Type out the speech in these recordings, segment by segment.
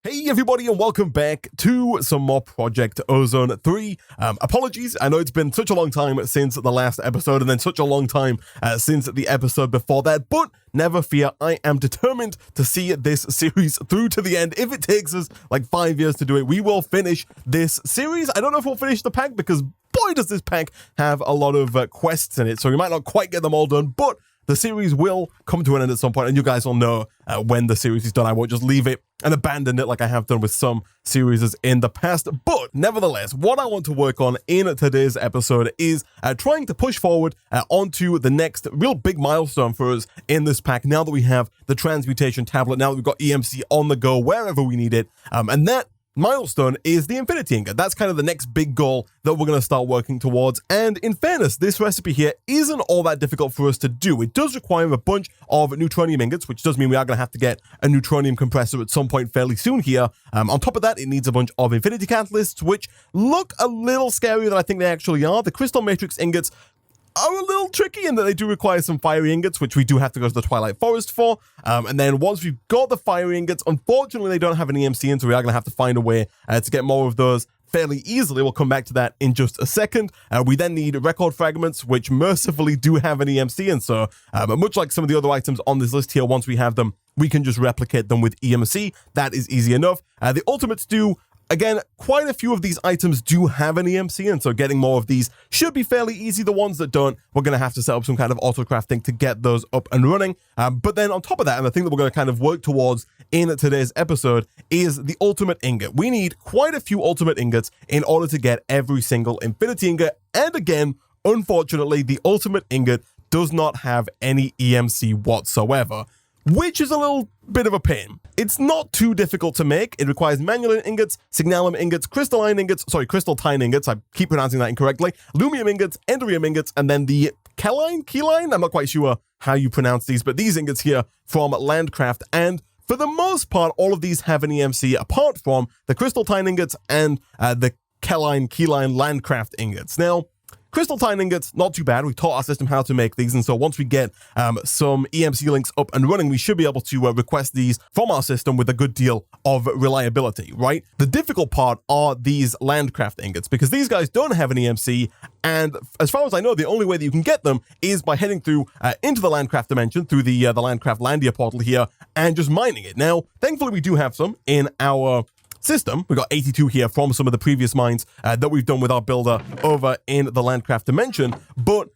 Hey everybody, and welcome back to some more Project Ozone 3. Apologies, I know it's been such a long time since the last episode, and then such a long time since the episode before that, but never fear, I am determined to see this series through to the end. If it takes us like 5 years to do it, we will finish this series. I don't know if we'll finish the pack, because boy does this pack have a lot of quests in it, so we might not quite get them all done, but the series will come to an end at some point, and you guys will know when the series is done. I won't just leave it and abandon it like I have done with some series in the past. But nevertheless, what I want to work on in today's episode is trying to push forward onto the next real big milestone for us in this pack, now that we have the transmutation tablet, now that we've got EMC on the go wherever we need it. And that milestone is the Infinity Ingot. That's kind of the next big goal that we're going to start working towards. And in fairness, this recipe here isn't all that difficult for us to do. It does require a bunch of neutronium ingots, which does mean we are going to have to get a neutronium compressor at some point fairly soon here. On top of that, it needs a bunch of infinity catalysts, which look a little scarier than I think they actually are. The crystal matrix ingots are a little tricky in that they do require some fiery ingots, which we do have to go to the Twilight Forest for. And then once we've got the fiery ingots, unfortunately, they don't have an EMC in, so we are going to have to find a way to get more of those fairly easily. We'll come back to that in just a second. We then need record fragments, which mercifully do have an EMC, and so much like some of the other items on this list here, once we have them, we can just replicate them with EMC. That is easy enough. The ultimates do. Again, quite a few of these items do have an EMC, and so getting more of these should be fairly easy. The ones that don't, we're going to have to set up some kind of auto-crafting to get those up and running. But then on top of that, and the thing that we're going to kind of work towards in today's episode is the ultimate ingot. We need quite a few ultimate ingots in order to get every single infinity ingot. And again, unfortunately, the ultimate ingot does not have any EMC whatsoever, which is a little bit of a pain. It's not too difficult to make. It requires manual ingots, signalum ingots, crystalline ingots, crystalline ingots, I keep pronouncing that incorrectly, lumium ingots, enderium ingots, and then the keline, I'm not quite sure how you pronounce these, but these ingots here from Landcraft, and for the most part, all of these have an EMC apart from the crystalline ingots and the keline Landcraft ingots. Now, crystalline ingots, not too bad. We taught our system how to make these, and so once we get some EMC links up and running, we should be able to request these from our system with a good deal of reliability, right? The difficult part are these Landcraft ingots, because these guys don't have an EMC, and as far as I know, the only way that you can get them is by heading through into the Landcraft dimension, through the Landcraft Landia portal here, and just mining it. Now, thankfully, we do have some in our system. We got 82 here from some of the previous mines that we've done with our builder over in the Landcraft dimension, but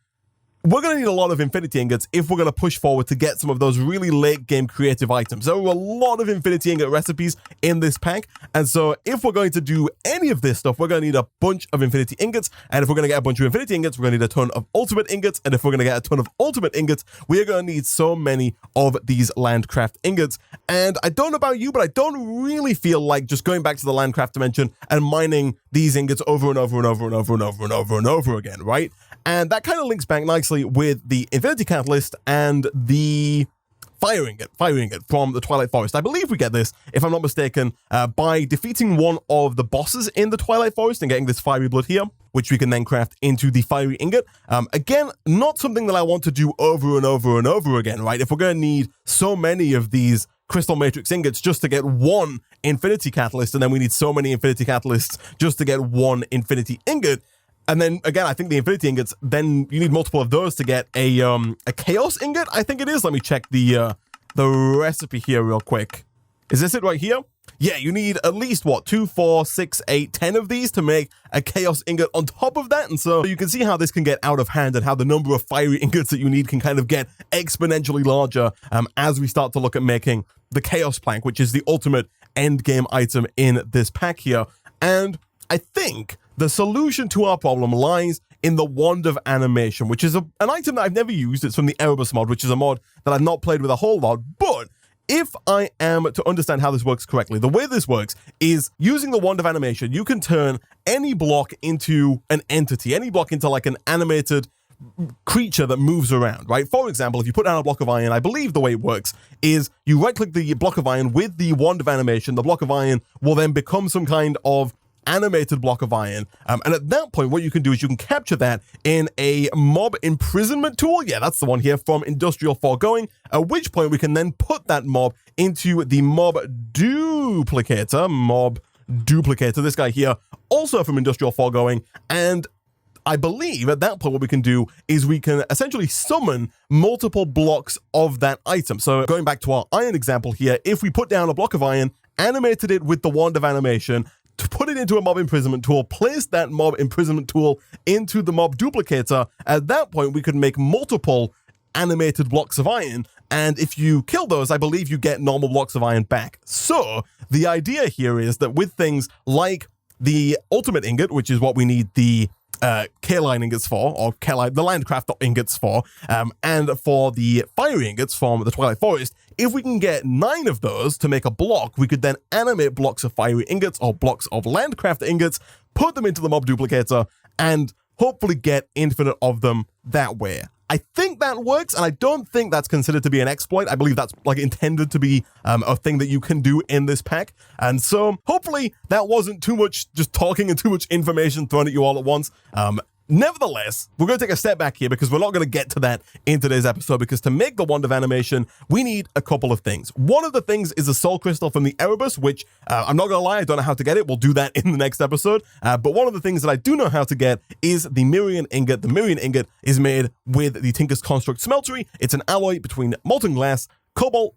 we're going to need a lot of infinity ingots if we're going to push forward to get some of those really late game creative items. There are a lot of infinity ingot recipes in this pack, and so if we're going to do any of this stuff, we're going to need a bunch of infinity ingots, and if we're going to get a bunch of infinity ingots, we're going to need a ton of ultimate ingots, and if we're going to get a ton of ultimate ingots, we are going to need so many of these Landcraft ingots. And I don't know about you, but I don't really feel like just going back to the Landcraft dimension and mining these ingots over and over and over and over and over and over and over again, right? And that kind of links back nicely with the Infinity Catalyst and the Fire Ingot from the Twilight Forest. I believe we get this, if I'm not mistaken, by defeating one of the bosses in the Twilight Forest and getting this fiery blood here, which we can then craft into the Fiery Ingot. Again, not something that I want to do over and over and over again, right? If we're going to need so many of these crystal matrix ingots just to get one infinity catalyst, and then we need so many infinity catalysts just to get one infinity ingot, and then again, I think the infinity ingots, then you need multiple of those to get a chaos ingot, I think it is. Let me check the recipe here real quick. Is this it right here? Yeah, you need at least, 2, 4, 6, 8, 10 of these to make a chaos ingot on top of that. And so you can see how this can get out of hand and how the number of fiery ingots that you need can kind of get exponentially larger as we start to look at making the chaos plank, which is the ultimate end game item in this pack here. And I think the solution to our problem lies in the Wand of Animation, which is an item that I've never used. It's from the Erebus mod, which is a mod that I've not played with a whole lot, but if I am to understand how this works correctly, the way this works is using the Wand of Animation, you can turn any block into an entity, any block into like an animated creature that moves around, right? For example, if you put down a block of iron, I believe the way it works is you right-click the block of iron with the Wand of Animation. The block of iron will then become some kind of animated block of iron. And at that point, what you can do is you can capture that in a mob imprisonment tool. Yeah, that's the one here from Industrial Foregoing, at which point we can then put that mob into the mob duplicator, this guy here, also from Industrial Foregoing. And I believe at that point what we can do is we can essentially summon multiple blocks of that item. So going back to our iron example here, if we put down a block of iron, animated it with the wand of animation, to put it into a mob imprisonment tool, place that mob imprisonment tool into the mob duplicator, at that point we could make multiple animated blocks of iron, and if you kill those, I believe you get normal blocks of iron back. So the idea here is that with things like the ultimate ingot, which is what we need the K-line ingots for, or K-line, the landcraft ingots for, and for the fiery ingots from the Twilight Forest, if we can get 9 of those to make a block, we could then animate blocks of fiery ingots or blocks of landcraft ingots, put them into the mob duplicator, and hopefully get infinite of them that way. I think that works, and I don't think that's considered to be an exploit. I believe that's like intended to be a thing that you can do in this pack. And so hopefully that wasn't too much just talking and too much information thrown at you all at once. Nevertheless, we're going to take a step back here because we're not going to get to that in today's episode, because to make the wand of animation, we need a couple of things. One of the things is a soul crystal from the Erebus, which I'm not going to lie, I don't know how to get it. We'll do that in the next episode. But one of the things that I do know how to get is the mirian ingot. The mirian ingot is made with the Tinker's Construct Smeltery. It's an alloy between molten glass, cobalt,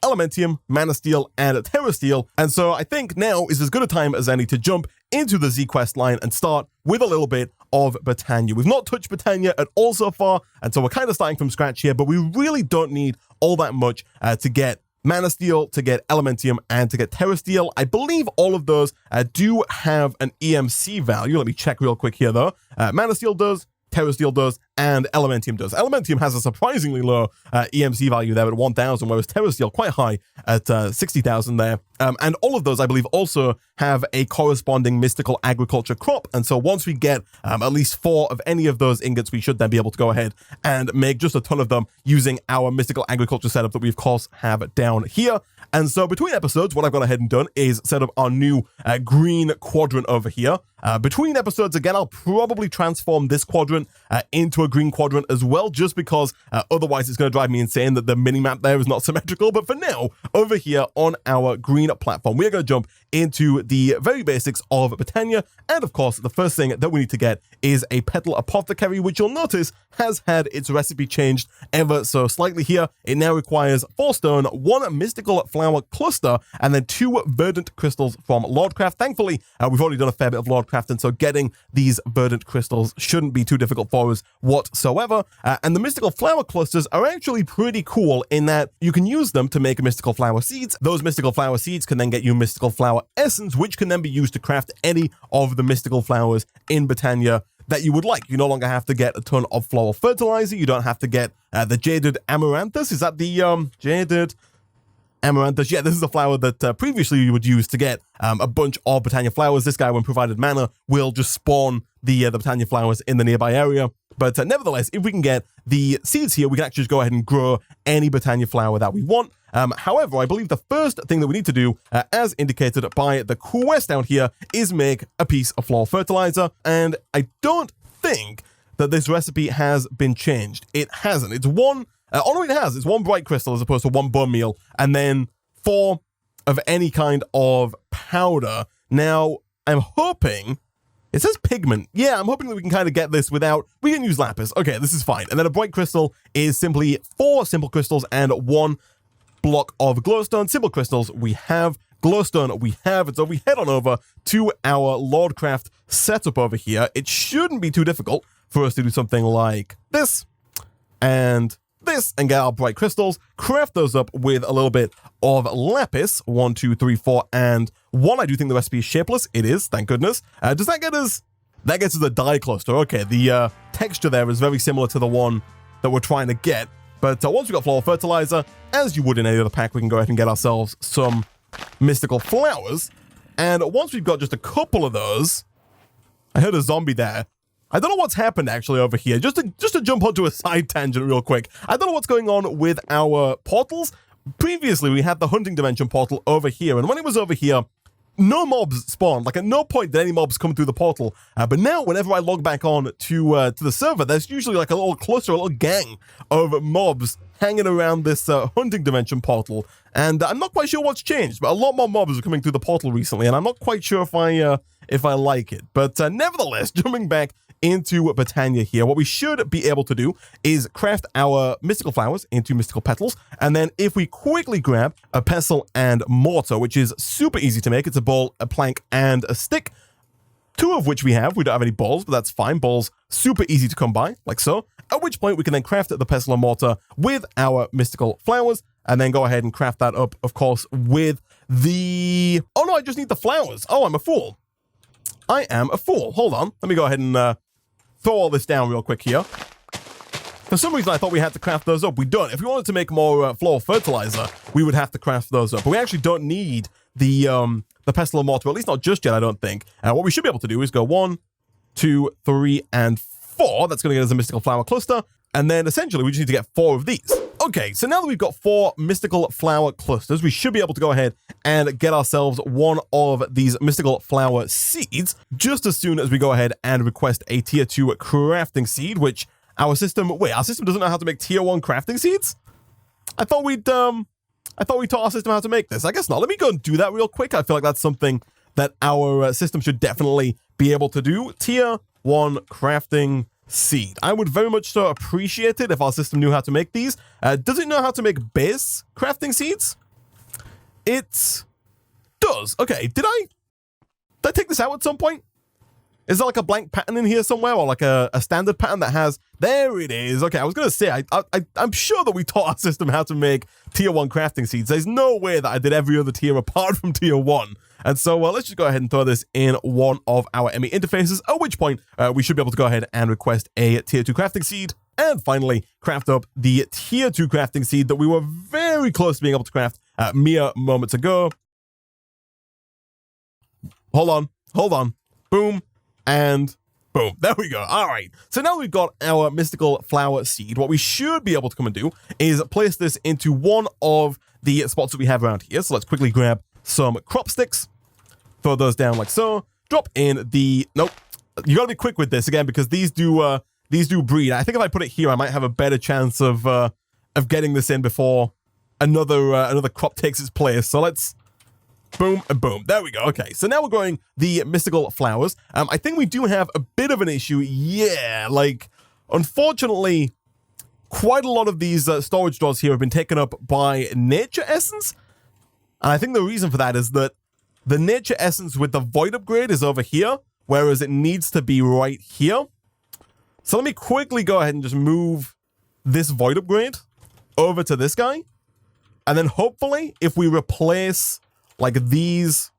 Elementium, Mana Steel, and Terra Steel. And so I think now is as good a time as any to jump into the Z quest line and start with a little bit of Botania. We've not touched Botania at all so far, and so we're kind of starting from scratch here, but we really don't need all that much to get Mana Steel, to get Elementium, and to get Terra Steel. I believe all of those do have an EMC value. Let me check real quick here, though. Mana Steel does, Terra Steel does, and Elementium does. Elementium has a surprisingly low EMC value there at 1,000, whereas Terra Steel quite high at 60,000 there. And all of those, I believe, also have a corresponding mystical agriculture crop. And so once we get at least 4 of any of those ingots, we should then be able to go ahead and make just a ton of them using our mystical agriculture setup that we, of course, have down here. And so between episodes, what I've gone ahead and done is set up our new green quadrant over here. Between episodes, again, I'll probably transform this quadrant into a green quadrant as well, just because otherwise it's going to drive me insane that the minimap there is not symmetrical. But for now, over here on our green platform, we're going to jump into the very basics of Botania. And of course, the first thing that we need to get is a Petal apothecary, which you'll notice has had its recipe changed ever so slightly here. It now requires 4 stone, 1 mystical flower cluster, and then 2 verdant crystals from Lordcraft. Thankfully, we've already done a fair bit of Lordcraft, and so getting these verdant crystals shouldn't be too difficult for us whatsoever. And the mystical flower clusters are actually pretty cool in that you can use them to make mystical flower seeds. Those mystical flower seeds can then get you mystical flower essence, which can then be used to craft any of the mystical flowers in Botania that you would like. You no longer have to get a ton of floral fertilizer. You don't have to get the jaded amaranthus. Is that the jaded amaranthus? Yeah, this is a flower that previously you would use to get a bunch of Botania flowers. This guy, when provided mana, will just spawn the Botania flowers in the nearby area. But nevertheless, if we can get the seeds here, we can actually just go ahead and grow any Botania flower that we want. However, I believe the first thing that we need to do, as indicated by the quest down here, is make a piece of floral fertilizer. And I don't think that this recipe has been changed. It hasn't. It's one... oh no, it has. It's 1 bright crystal as opposed to 1 bone meal, and then 4 of any kind of powder. Now, I'm hoping... It says pigment. Yeah, I'm hoping that we can kind of get this without... We can use lapis. Okay, this is fine. And then a bright crystal is simply 4 simple crystals and 1 block of glowstone. Simple crystals we have. Glowstone we have. And so we head on over to our Lordcraft setup over here. It shouldn't be too difficult for us to do something like this and this and get our bright crystals, craft those up with a little bit of lapis. 1, 2, 3, 4, and 1. I do think the recipe is shapeless. It is, thank goodness. Does that get us? That gets us a dye cluster. Okay, the texture there is very similar to the one that we're trying to get. But once we got floral fertilizer, as you would in any other pack, we can go ahead and get ourselves some mystical flowers. And once we've got just a couple of those, I heard a zombie there. I don't know what's happened actually over here. Just to jump onto a side tangent real quick. I don't know what's going on with our portals. Previously, we had the hunting dimension portal over here, and when it was over here, no mobs spawned. Like, at no point did any mobs come through the portal. But now, whenever I log back on to the server, there's usually like a little cluster, a little gang of mobs hanging around this hunting dimension portal. And I'm not quite sure what's changed, but a lot more mobs are coming through the portal recently, and I'm not quite sure if I like it. But nevertheless, jumping back into Botania here, what we should be able to do is craft our mystical flowers into mystical petals, and then if we quickly grab a pestle and mortar, which is super easy to make, it's a ball, a plank, and a stick, 2 of which we don't have any balls, but that's fine. Balls, super easy to come by, like so, at which point we can then craft the pestle and mortar with our mystical flowers, and then go ahead and craft that up, of course, with the... Oh no, I just need the flowers. Oh, I'm a fool. I am a fool. Hold on. Let me go ahead and throw all this down real quick here. For some reason, I thought we had to craft those up. We don't. If we wanted to make more floral fertilizer, we would have to craft those up. But we actually don't need the pestle and mortar, at least not just yet, I don't think. What we should be able to do is go 1, 2, 3, and 4. That's going to get us a mystical flower cluster. And then essentially, we just need to get 4 of these. Okay, so now that we've got 4 mystical flower clusters, we should be able to go ahead and get ourselves one of these mystical flower seeds just as soon as we go ahead and request a tier 2 crafting seed, which our system doesn't know how to make tier 1 crafting seeds? I thought we taught our system how to make this. I guess not. Let me go and do that real quick. I feel like that's something that our system should definitely be able to do. Tier 1 crafting seed. I would very much so appreciate it if our system knew how to make these. Does it know how to make base crafting seeds? It does. Okay, did I take this out at some point? Is there like a blank pattern in here somewhere, or like a standard pattern that has... There it is. Okay, I was going to say, I'm sure that we taught our system how to make tier 1 crafting seeds. There's no way that I did every other tier apart from tier 1. And so let's just go ahead and throw this in one of our ME interfaces, at which point we should be able to go ahead and request a tier 2 crafting seed, and finally craft up the tier 2 crafting seed that we were very close to being able to craft mere moments ago. Hold on. Boom. And boom. There we go. All right. So now we've got our mystical flower seed. What we should be able to come and do is place this into one of the spots that we have around here. So let's quickly grab some crop sticks, throw those down like so, drop in the... Nope. You gotta be quick with this again, because these do breed. I think if I put it here, I might have a better chance of getting this in before another crop takes its place. So let's... Boom and boom. There we go. Okay, so now we're growing the mystical flowers. I think we do have a bit of an issue. Yeah, like, unfortunately, quite a lot of these storage drawers here have been taken up by nature essence. And I think the reason for that is that the nature essence with the void upgrade is over here, whereas it needs to be right here. So let me quickly go ahead and just move this void upgrade over to this guy. And then hopefully, if we replace... like these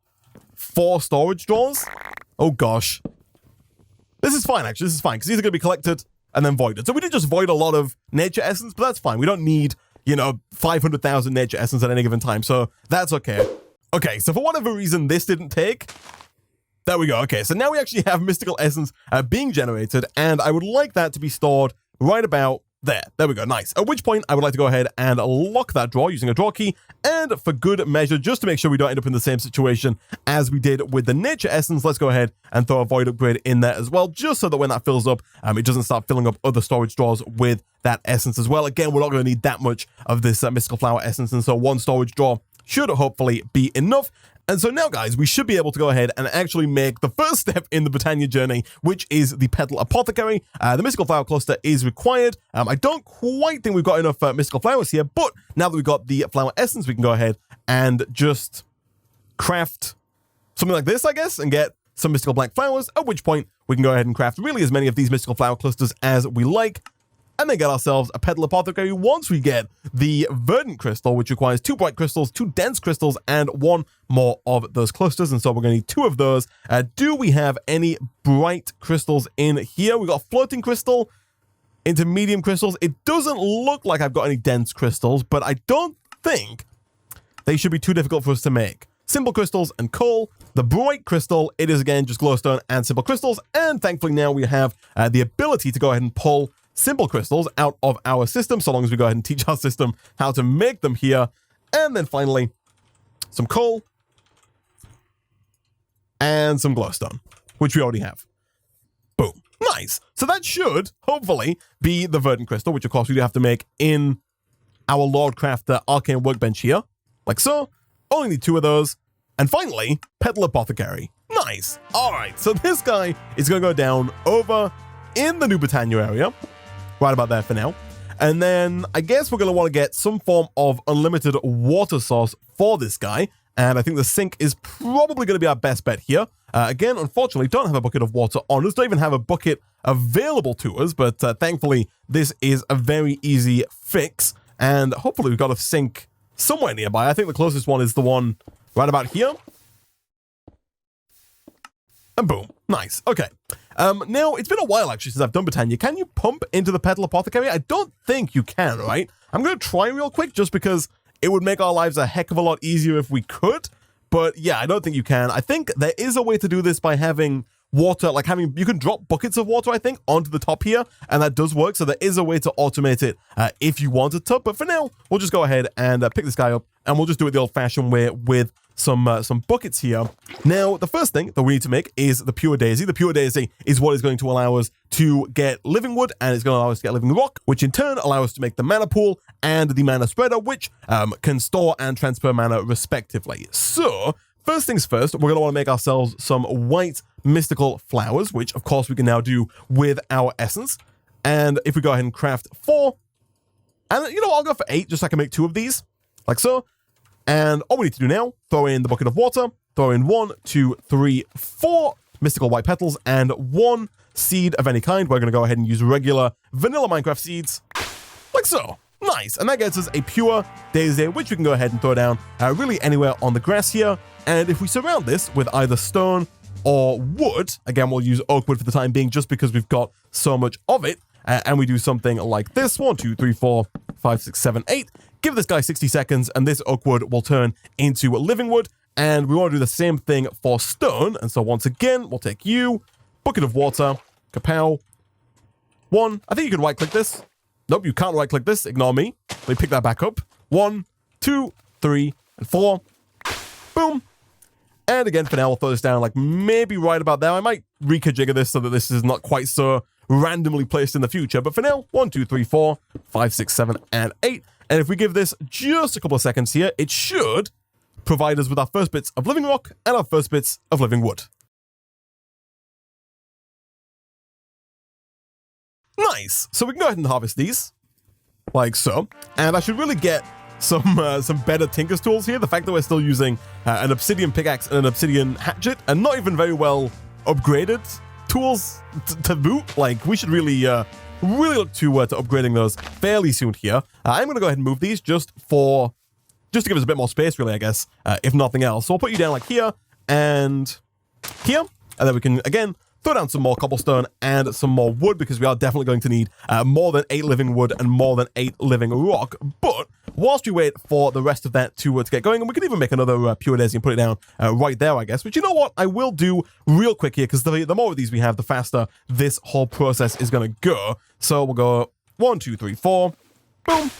4 storage drawers. Oh gosh. This is fine, actually. This is fine, because these are going to be collected and then voided. So we did just void a lot of nature essence, but that's fine. We don't need, 500,000 nature essence at any given time. So that's okay. Okay, so for whatever reason, this didn't take. There we go. Okay, so now we actually have mystical essence being generated, and I would like that to be stored right about there. There we go. Nice. At which point, I would like to go ahead and lock that drawer using a drawer key. And for good measure, just to make sure we don't end up in the same situation as we did with the nature essence, let's go ahead and throw a void upgrade in there as well, just so that when that fills up, it doesn't start filling up other storage drawers with that essence as well. Again, we're not going to need that much of this mystical flower essence, and so 1 storage drawer should hopefully be enough. And so now, guys, we should be able to go ahead and actually make the first step in the Botania journey, which is the Petal apothecary. The mystical flower cluster is required. I don't quite think we've got enough mystical flowers here, but now that we've got the flower essence, we can go ahead and just craft something like this, I guess, and get some mystical black flowers, at which point we can go ahead and craft really as many of these mystical flower clusters as we like, and then get ourselves a Petal apothecary once we get the verdant crystal, which requires 2 bright crystals, 2 dense crystals, and 1 more of those clusters. And so we're going to need 2 of those. Do we have any bright crystals in here? We got a floating crystal into medium crystals. It doesn't look like I've got any dense crystals, but I don't think they should be too difficult for us to make. Simple crystals and coal. The bright crystal, it is again just glowstone and simple crystals. And thankfully now we have the ability to go ahead and pull simple crystals out of our system, so long as we go ahead and teach our system how to make them here. And then finally, some coal. and some glowstone, which we already have. Boom. Nice. So that should, hopefully, be the verdant crystal, which of course we do have to make in our Lord Crafter arcane workbench here. Like so. Only need 2 of those. And finally, Petal apothecary. Nice. All right. So this guy is going to go down over in the new Botania area. Right about there for now. And then I guess we're going to want to get some form of unlimited water source for this guy. And I think the sink is probably going to be our best bet here. Again, unfortunately, don't have a bucket of water on us. Don't even have a bucket available to us. But thankfully, this is a very easy fix. And hopefully we've got a sink somewhere nearby. I think the closest one is the one right about here. And boom. Nice. Okay. Now, it's been a while, actually, since I've done Botania. Can you pump into the Petal apothecary? I don't think you can, right? I'm going to try real quick just because it would make our lives a heck of a lot easier if we could. But yeah, I don't think you can. I think there is a way to do this by having water, like you can drop buckets of water, I think, onto the top here, and that does work. So there is a way to automate it if you wanted to. But for now, we'll just go ahead and pick this guy up, and we'll just do it the old-fashioned way with some buckets here. Now, the first thing that we need to make is the Pure Daisy. The Pure Daisy is what is going to allow us to get living wood, and it's going to allow us to get living rock, which in turn allow us to make the mana pool and the mana spreader, which can store and transfer mana respectively. So, first things first, we're going to want to make ourselves some white mystical flowers, which of course we can now do with our essence. And if we go ahead and craft 4, and you know, I'll go for 8 just so I can make 2 of these, like so. And all we need to do now, throw in the bucket of water, throw in 1, 2, 3, 4 mystical white petals, and 1 seed of any kind. We're going to go ahead and use regular vanilla Minecraft seeds, like so. Nice. And that gets us a pure daisy, which we can go ahead and throw down really anywhere on the grass here. And if we surround this with either stone or wood, again, we'll use oak wood for the time being just because we've got so much of it. And we do something like this. 1, 2, 3, 4, 5, 6, 7, 8. Give this guy 60 seconds, and this oak wood will turn into living wood. And we want to do the same thing for stone. And so once again, we'll take you, bucket of water, kapow. 1. I think you can right-click this. Nope, you can't right-click this. Ignore me. Let me pick that back up. 1, 2, 3, and 4. Boom. And again, for now, we'll throw this down like maybe right about there. I might rekajigger this so that this is not quite so randomly placed in the future. But for now, 1, 2, 3, 4, 5, 6, 7, and 8. And if we give this just a couple of seconds here, it should provide us with our first bits of living rock and our first bits of living wood. Nice. So we can go ahead and harvest these, like so. And I should really get some better tinker's tools here. The fact that we're still using an obsidian pickaxe and an obsidian hatchet, and not even very well upgraded tools to boot. Like, we should really look to upgrading those fairly soon here. I'm going to go ahead and move these just to give us a bit more space, really, I guess, if nothing else. So I'll put you down like here and here, and then we can, again, throw down some more cobblestone and some more wood, because we are definitely going to need more than 8 living wood and more than 8 living rock. But whilst we wait for the rest of that to get going, and we can even make another pure daisy and put it down right there, I guess. But you know what? I will do real quick here, because the more of these we have, the faster this whole process is going to go. So we'll go 1, 2, 3, 4. Boom.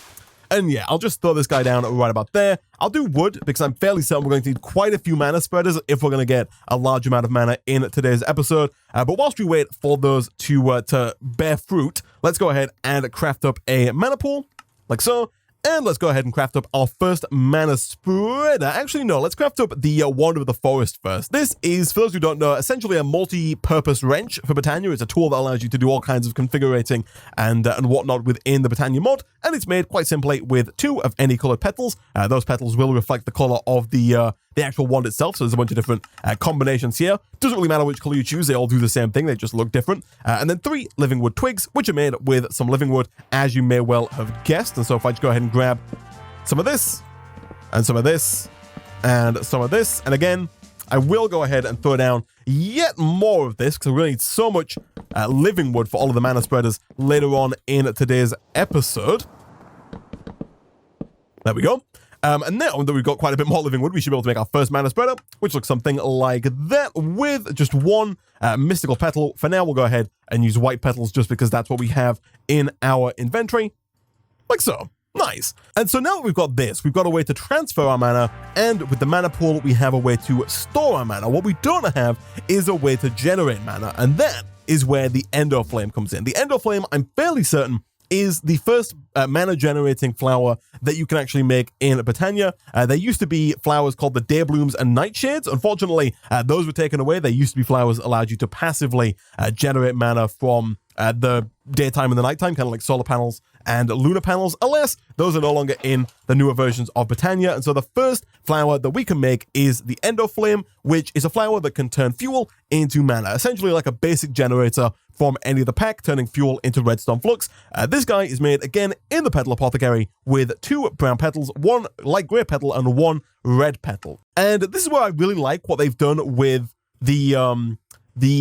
And yeah, I'll just throw this guy down right about there. I'll do wood because I'm fairly certain we're going to need quite a few mana spreaders if we're going to get a large amount of mana in today's episode. But whilst we wait for those to bear fruit, let's go ahead and craft up a mana pool, like so. And let's go ahead and craft up our first mana spreader. Actually, no, let's craft up the Wand of the Forest first. This is, for those who don't know, essentially a multi-purpose wrench for Botania. It's a tool that allows you to do all kinds of configurating and whatnot within the Botania mod. And it's made quite simply with 2 of any colored petals. Those petals will reflect the color of the actual wand itself. So there's a bunch of different combinations here. Doesn't really matter which color you choose. They all do the same thing. They just look different. And then 3 living wood twigs, which are made with some living wood, as you may well have guessed. And so if I just go ahead and grab some of this, and some of this, and some of this, and again, I will go ahead and throw down yet more of this, because we're going to need so much living wood for all of the mana spreaders later on in today's episode. There we go. And now that we've got quite a bit more living wood, we should be able to make our first mana spreader, which looks something like that, with just 1 mystical petal. For now, we'll go ahead and use white petals just because that's what we have in our inventory, like so. Nice. And so now that we've got this, we've got a way to transfer our mana, and with the mana pool, we have a way to store our mana. What we don't have is a way to generate mana, and that is where the Endoflame comes in. The Endoflame, I'm fairly certain, is the first mana-generating flower that you can actually make in Botania. There used to be flowers called the Dayblooms and Nightshades. Unfortunately, those were taken away. There used to be flowers that allowed you to passively generate mana from the daytime and the nighttime, kind of like solar panels and lunar panels. Alas, those are no longer in the newer versions of Botania, and so the first flower that we can make is the Endoflame, which is a flower that can turn fuel into mana, essentially like a basic generator from any of the pack, turning fuel into redstone flux. This guy is made again in the Petal apothecary with 2 brown petals, 1 light grey petal, and 1 red petal. And this is where I really like what they've done with the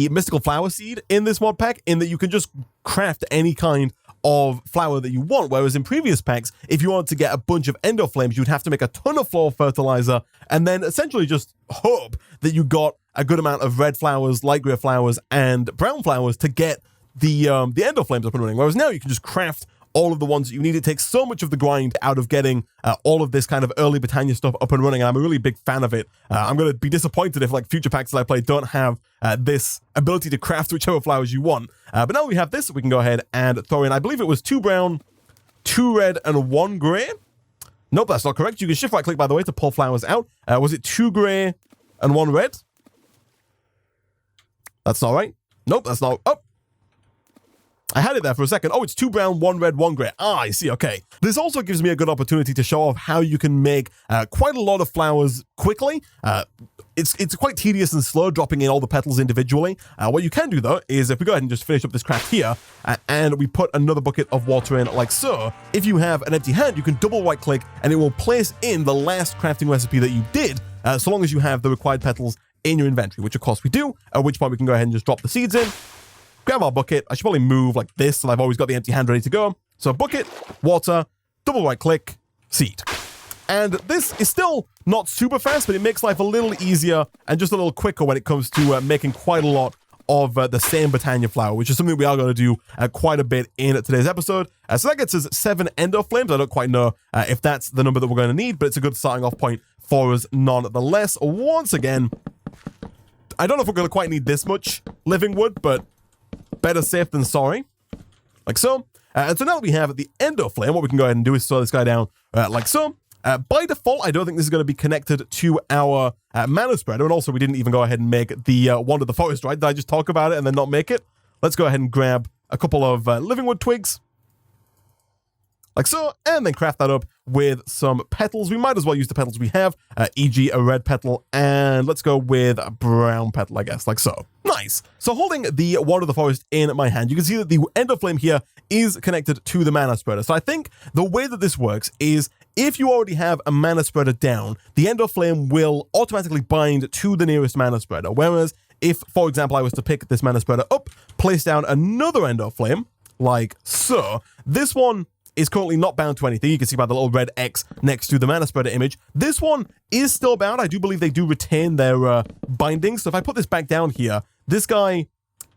mystical flower seed in this mod pack, in that you can just craft any kind of flower that you want, whereas in previous packs, if you wanted to get a bunch of Endoflames, you'd have to make a ton of floor fertilizer and then essentially just hope that you got a good amount of red flowers, light grey flowers, and brown flowers to get the Endoflames up and running. Whereas now you can just craft all of the ones that you need. It takes so much of the grind out of getting all of this kind of early Botania stuff up and running, and I'm a really big fan of it. I'm going to be disappointed if like future packs that I play don't have this ability to craft whichever flowers you want. But now we have this, we can go ahead and throw in, I believe it was 2 brown, 2 red, and 1 grey. Nope, that's not correct. You can shift right click, by the way, to pull flowers out. Was it 2 grey and 1 red? That's not right. Nope, that's not. Oh, I had it there for a second. Oh, it's 2 brown, 1 red, 1 grey. Ah, I see. Okay. This also gives me a good opportunity to show off how you can make quite a lot of flowers quickly. It's quite tedious and slow dropping in all the petals individually. What you can do, though, is if we go ahead and just finish up this craft here, and we put another bucket of water in like so, if you have an empty hand, you can double right click and it will place in the last crafting recipe that you did, so long as you have the required petals in your inventory, which of course we do, at which point we can go ahead and just drop the seeds in. Grab our bucket. I should probably move like this so I've always got the empty hand ready to go. So bucket, water, double right click, seed. And this is still not super fast, but it makes life a little easier and just a little quicker when it comes to making quite a lot of the same Botania flower, which is something we are going to do quite a bit in today's episode. So that gets us 7 Endoflames. I don't quite know if that's the number that we're going to need, but it's a good starting off point for us nonetheless. Once again, I don't know if we're going to quite need this much living wood, but better safe than sorry, like so. And so now that we have the Endoflame, what we can go ahead and do is slow this guy down like so. By default, I don't think this is going to be connected to our mana spreader, and also we didn't even go ahead and make the Wand of the Forest, right? Did I just talk about it and then not make it? Let's go ahead and grab a couple of living wood twigs, like so, and then craft that up with some petals. We might as well use the petals we have, e.g. a red petal, and let's go with a brown petal, I guess, like so. Nice. So holding the Wand of the Forest in my hand, you can see that the Endoflame here is connected to the mana spreader. So I think the way that this works is if you already have a mana spreader down, the Endoflame will automatically bind to the nearest mana spreader. Whereas if, for example, I was to pick this mana spreader up, place down another Endoflame, like so, this one is currently not bound to anything. You can see by the little red X next to the mana spreader image. This one is still bound. I do believe they do retain their bindings. So if I put this back down here, this guy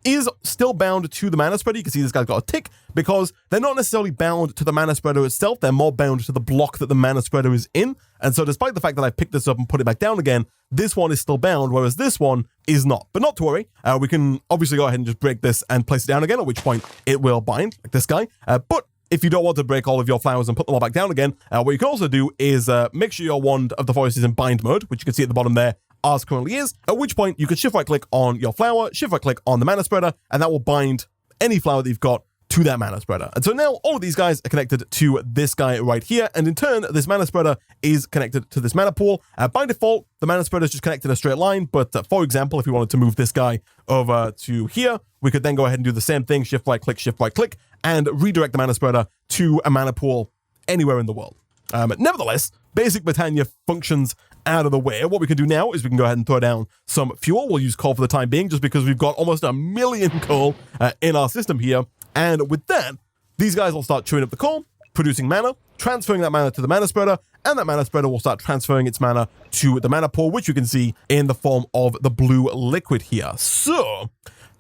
is still bound to the mana spreader. You can see this guy's got a tick because they're not necessarily bound to the mana spreader itself. They're more bound to the block that the mana spreader is in. And so despite the fact that I picked this up and put it back down again, this one is still bound, whereas this one is not. But not to worry. We can obviously go ahead and just break this and place it down again, at which point it will bind, like this guy. But if you don't want to break all of your flowers and put them all back down again, what you can also do is make sure your Wand of the Forest is in bind mode, which you can see at the bottom there, ours currently is, at which point you can shift right click on your flower, shift right click on the mana spreader, and that will bind any flower that you've got to that mana spreader. And so now all of these guys are connected to this guy right here, and in turn, this mana spreader is connected to this mana pool. By default, the mana spreader is just connected in a straight line, but for example, if we wanted to move this guy over to here, we could then go ahead and do the same thing, shift right click, and redirect the mana spreader to a mana pool anywhere in the world. Nevertheless, basic Botania functions out of the way. What we can do now is we can go ahead and throw down some fuel. We'll use coal for the time being, just because we've got almost 1 million coal in our system here. And with that, these guys will start chewing up the coal, producing mana, transferring that mana to the mana spreader, and that mana spreader will start transferring its mana to the mana pool, which you can see in the form of the blue liquid here. So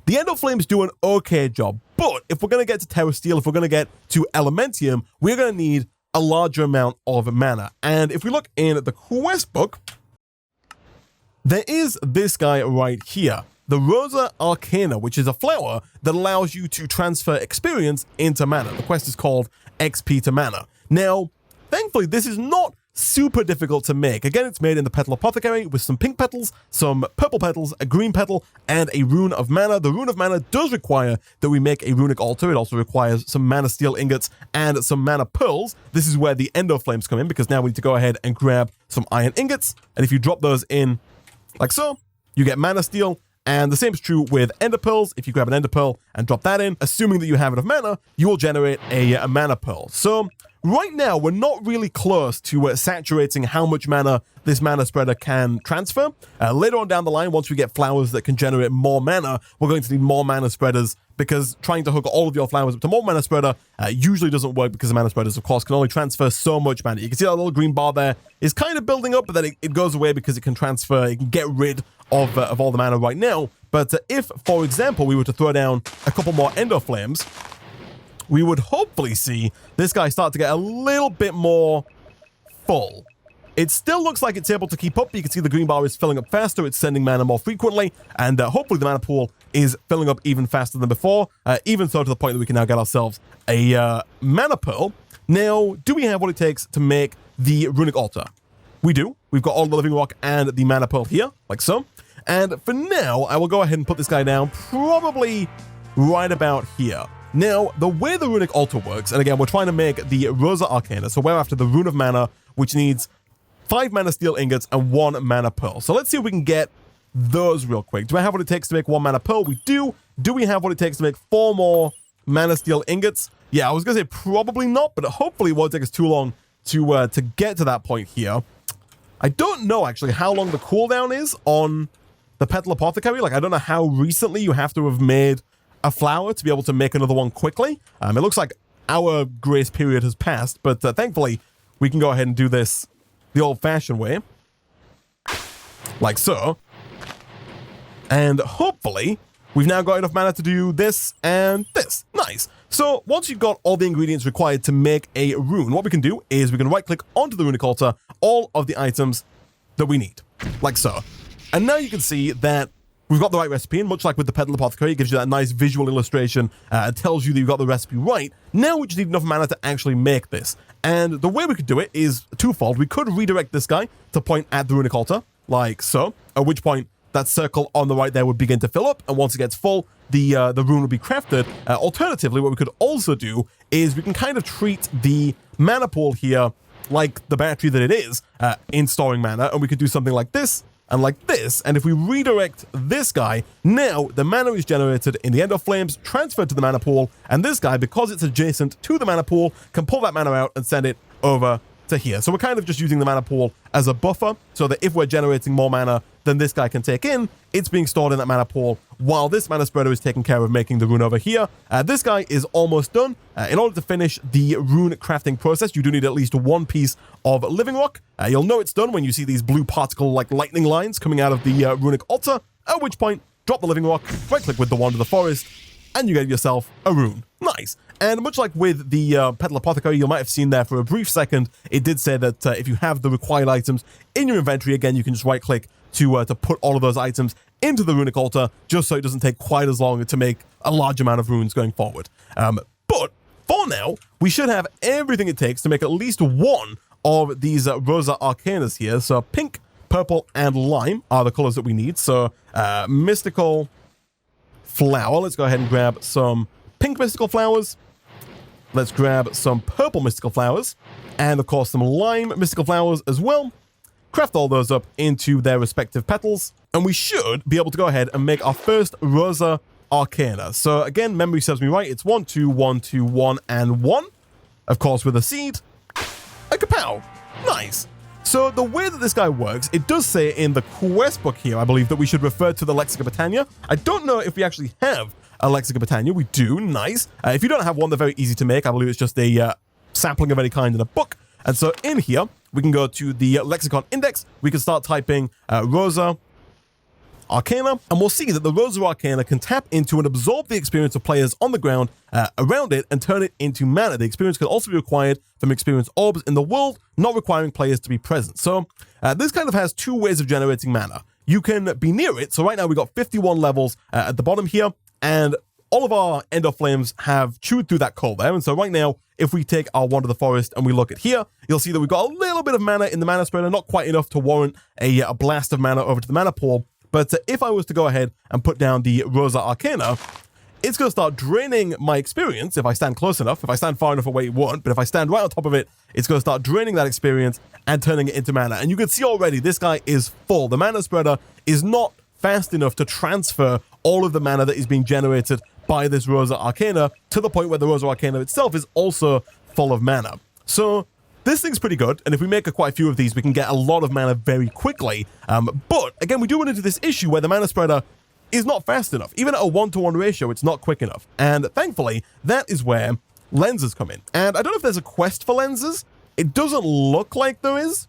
the Endoflames do an okay job, but if we're going to get to Terra Steel, if we're going to get to Elementium, we're going to need a larger amount of mana. And if we look in the quest book, there is this guy right here, the Rosa Arcana, which is a flower that allows you to transfer experience into mana. The quest is called XP to Mana. Now, thankfully, this is not super difficult to make. Again, it's made in the Petal apothecary with some pink petals, some purple petals, a green petal, and a rune of mana. The rune of mana does require that we make a runic altar. It also requires some mana steel ingots and some mana pearls. This is where the Endoflames come in, because now we need to go ahead and grab some iron ingots. And if you drop those in like so, you get mana steel. And the same is true with ender pearls. If you grab an ender pearl and drop that in, assuming that you have enough mana, you will generate a mana pearl. So right now, we're not really close to saturating how much mana this mana spreader can transfer. Later on down the line, once we get flowers that can generate more mana, we're going to need more mana spreaders, because trying to hook all of your flowers up to more mana spreader usually doesn't work, because the mana spreaders, of course, can only transfer so much mana. You can see that little green bar there is kind of building up, but then it goes away because it can transfer, it can get rid of all the mana right now. But if, for example, we were to throw down a couple more Endoflames, we would hopefully see this guy start to get a little bit more full. It still looks like it's able to keep up. You can see the green bar is filling up faster. It's sending mana more frequently, and hopefully the mana pool is filling up even faster than before, even so to the point that we can now get ourselves a mana pearl. Now, do we have what it takes to make the runic altar? We do. We've got all the living rock and the mana pearl here, like so. And for now, I will go ahead and put this guy down probably right about here. Now, the way the runic altar works, and again, we're trying to make the Rosa Arcana, so we're after the rune of mana, which needs 5 mana steel ingots and 1 mana pearl. So let's see if we can get those real quick. Do I have what it takes to make 1 mana pearl? We do. Do we have what it takes to make 4 more mana steel ingots? Yeah, I was going to say probably not, but hopefully it won't take us too long to get to that point here. I don't know, actually, how long the cooldown is on the Petal apothecary. Like, I don't know how recently you have to have made a flower to be able to make another one quickly. It looks like our grace period has passed, but thankfully we can go ahead and do this the old-fashioned way, like so. And hopefully we've now got enough mana to do this and this. Nice. So once you've got all the ingredients required to make a rune, what we can do is we can right-click onto the runic altar all of the items that we need, like so. And now you can see that we've got the right recipe, and much like with the Petal apothecary, it gives you that nice visual illustration. It tells you that you've got the recipe right. Now we just need enough mana to actually make this. And the way we could do it is twofold. We could redirect this guy to point at the runic altar, like so, at which point that circle on the right there would begin to fill up, and once it gets full, the rune will be crafted. Alternatively, what we could also do is we can kind of treat the mana pool here like the battery that it is in storing mana, and we could do something like this, and like this, and if we redirect this guy, now the mana is generated in the Endoflames, transferred to the mana pool, and this guy, because it's adjacent to the mana pool, can pull that mana out and send it over to here. So we're kind of just using the mana pool as a buffer, so that if we're generating more mana than this guy can take in, it's being stored in that mana pool, while this mana spreader is taking care of making the rune over here. This guy is almost done. In order to finish the rune crafting process, you do need at least 1 piece of living rock. You'll know it's done when you see these blue particle like lightning lines coming out of the runic altar, at which point, drop the living rock, right-click with the wand of the forest, and you get yourself a rune. Nice. And much like with the Petal apothecary, you might have seen there for a brief second, it did say that if you have the required items in your inventory, again, you can just right-click to put all of those items into the runic altar, just so it doesn't take quite as long to make a large amount of runes going forward. But for now, we should have everything it takes to make at least 1 of these Rosa Arcanas here. So pink, purple, and lime are the colors that we need. So mystical flower. Let's go ahead and grab some pink mystical flowers. Let's grab some purple mystical flowers. And of course, some lime mystical flowers as well. Craft all those up into their respective petals. And we should be able to go ahead and make our first Rosa Arcana. So again, memory serves me right. It's 1, 2, 1, 2, 1, and 1. Of course, with a seed. A kapow. Nice. So the way that this guy works, it does say in the quest book here, I believe, that we should refer to the Lexica Botania. I don't know if we actually have a Lexica Botania. We do. Nice. If you don't have one, they're very easy to make. I believe it's just a sapling of any kind in a book. And so in here, we can go to the lexicon index. We can start typing Rosa Arcana, and we'll see that the Rose of Arcana can tap into and absorb the experience of players on the ground around it and turn it into mana. The experience can also be acquired from experience orbs in the world, not requiring players to be present. So this kind of has two ways of generating mana. You can be near it. So right now we've got 51 levels at the bottom here, and all of our Endoflames have chewed through that coal there. And so right now, if we take our Wand of the Forest and we look at here, you'll see that we've got a little bit of mana in the mana spreader, not quite enough to warrant a blast of mana over to the mana pool. But if I was to go ahead and put down the Rosa Arcana, it's going to start draining my experience if I stand close enough. If I stand far enough away, it won't. But if I stand right on top of it, it's going to start draining that experience and turning it into mana. And you can see already, this guy is full. The mana spreader is not fast enough to transfer all of the mana that is being generated by this Rosa Arcana to the point where the Rosa Arcana itself is also full of mana. So this thing's pretty good, and if we make quite a few of these, we can get a lot of mana very quickly. But again, we do run into this issue where the mana spreader is not fast enough. Even at a 1-to-1 ratio, it's not quick enough. And thankfully, that is where lenses come in. And I don't know if there's a quest for lenses. It doesn't look like there is,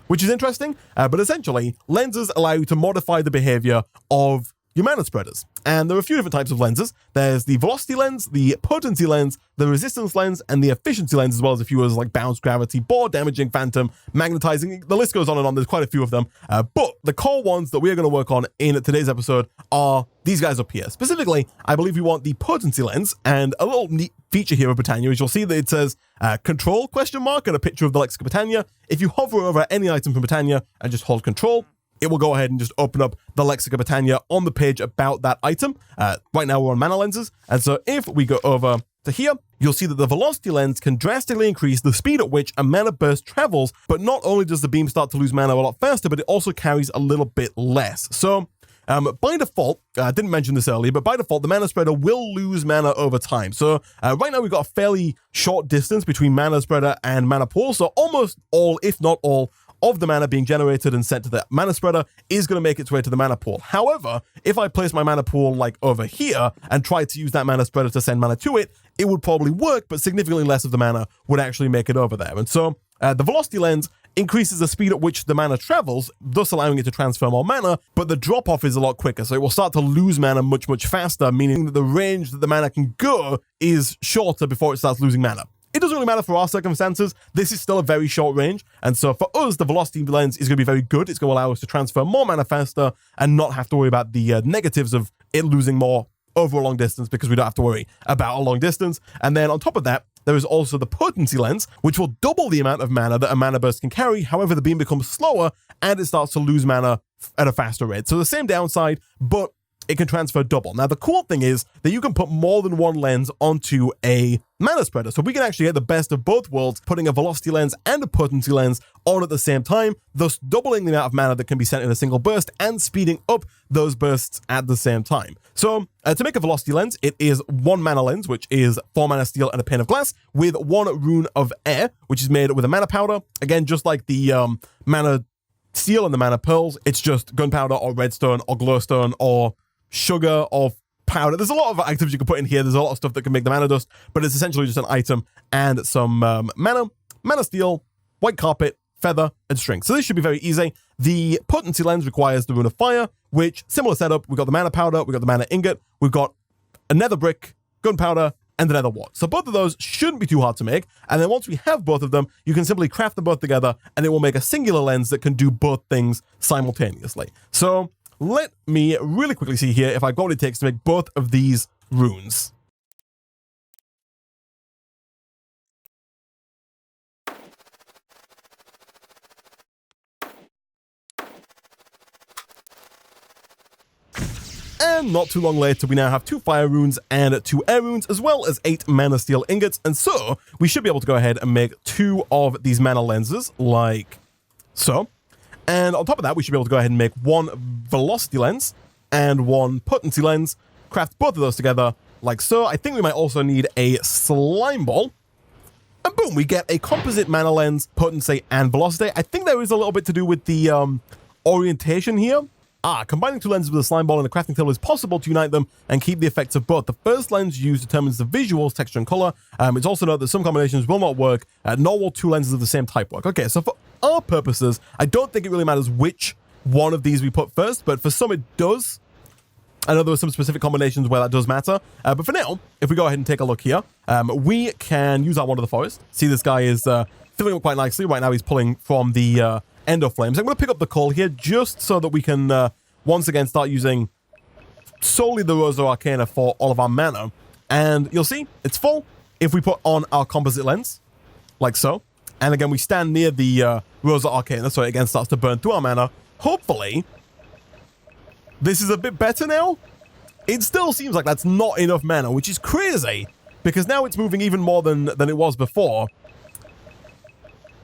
which is interesting. But essentially, lenses allow you to modify the behavior of your mana spreaders. And there are a few different types of lenses. There's the velocity lens, the potency lens, the resistance lens, and the efficiency lens, as well as a few others like bounce, gravity, bore, damaging, phantom, magnetizing. The list goes on and on. There's quite a few of them. But the core ones that we're going to work on in today's episode are these guys up here. Specifically, I believe we want the potency lens, and a little neat feature here of Botania is you'll see that it says control ? And a picture of the Lexica Botania. If you hover over any item from Botania and just hold control, it will go ahead and just open up the Lexica Botania on the page about that item. Right now we're on mana lenses, and so if we go over to here, you'll see that the velocity lens can drastically increase the speed at which a mana burst travels, but not only does the beam start to lose mana a lot faster, but it also carries a little bit less. So by default, I didn't mention this earlier, but by default, the mana spreader will lose mana over time. So right now we've got a fairly short distance between mana spreader and mana pool, so almost all, if not all, of the mana being generated and sent to the mana spreader is going to make its way to the mana pool. However, if I place my mana pool like over here and try to use that mana spreader to send mana to it, it would probably work, but significantly less of the mana would actually make it over there. And so the velocity lens increases the speed at which the mana travels, thus allowing it to transfer more mana, but the drop-off is a lot quicker, so it will start to lose mana much, much faster, meaning that the range that the mana can go is shorter before it starts losing mana. It doesn't really matter for our circumstances. This is still a very short range. And so for us, the velocity lens is going to be very good. It's going to allow us to transfer more mana faster and not have to worry about the negatives of it losing more over a long distance, because we don't have to worry about a long distance. And then on top of that, there is also the potency lens, which will double the amount of mana that a mana burst can carry. However, the beam becomes slower and it starts to lose mana at a faster rate. So the same downside, but it can transfer double. Now, the cool thing is that you can put more than one lens onto a mana spreader. So we can actually get the best of both worlds, putting a velocity lens and a potency lens on at the same time, thus doubling the amount of mana that can be sent in a single burst and speeding up those bursts at the same time. So to make a velocity lens, it is 1 mana lens, which is 4 mana steel and a pane of glass, with 1 rune of air, which is made with a mana powder. Again, just like the mana steel and the mana pearls, it's just gunpowder or redstone or glowstone or sugar or powder. There's a lot of items you can put in here. There's a lot of stuff that can make the mana dust, but it's essentially just an item and some mana steel, white carpet, feather, and string. So this should be very easy. The potency lens requires the rune of fire, which, similar setup, we've got the mana powder, we've got the mana ingot, we've got a nether brick, gunpowder, and the nether wart. So both of those shouldn't be too hard to make. And then once we have both of them, you can simply craft them both together, and it will make a singular lens that can do both things simultaneously. So let me really quickly see here if I've got what it takes to make both of these runes. And not too long later, we now have 2 fire runes and 2 air runes, as well as 8 mana steel ingots. And so we should be able to go ahead and make 2 of these mana lenses, like so. And on top of that, we should be able to go ahead and make 1 velocity lens and 1 potency lens, craft both of those together, like so. I think we might also need a slime ball. And boom, we get a composite mana lens, potency, and velocity. I think there is a little bit to do with the orientation here. Combining 2 lenses with a slime ball and a crafting table is possible to unite them and keep the effects of both. The first lens used determines the visuals, texture, and color. It's also noted that some combinations will not work, nor will 2 lenses of the same type work. Okay, so for our purposes, I don't think it really matters which one of these we put first, but for some it does. I know there were some specific combinations where that does matter, but for now, if we go ahead and take a look here, we can use our Wand of the Forest. See, this guy is filling up quite nicely. Right now he's pulling from the Endoflame. So I'm going to pick up the coal here just so that we can once again start using solely the Rosa Arcana for all of our mana. And you'll see, it's full if we put on our composite lens, like so. And again, we stand near the Rosa Arcana, so it again starts to burn through our mana. Hopefully, this is a bit better now. It still seems like that's not enough mana, which is crazy, because now it's moving even more than it was before.